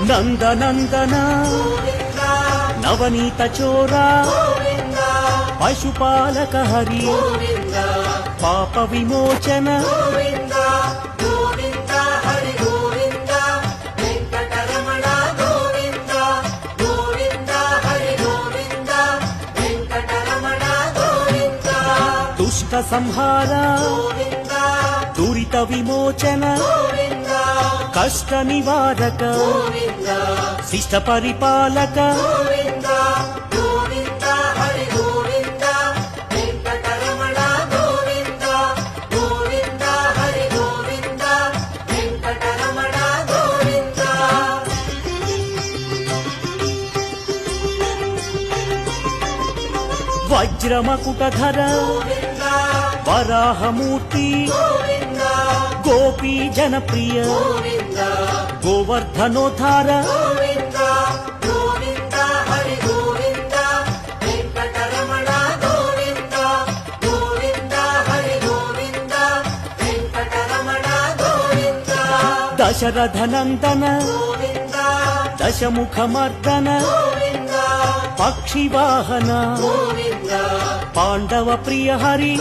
నందనందన నవనీత చోరా పశుపాలక హరి పాప విమోచన దుష్ట సంహార దురిత విమోచన కష్ట నివారక శిష్ట పరిపాలక వజ్రమకుటధర వరాహమూర్తి గోపీ జనప్రియ గోవర్ధనోద్ధార దశరథనందన దశముఖమర్దన పక్షివాహన పాండవ ప్రియ హరి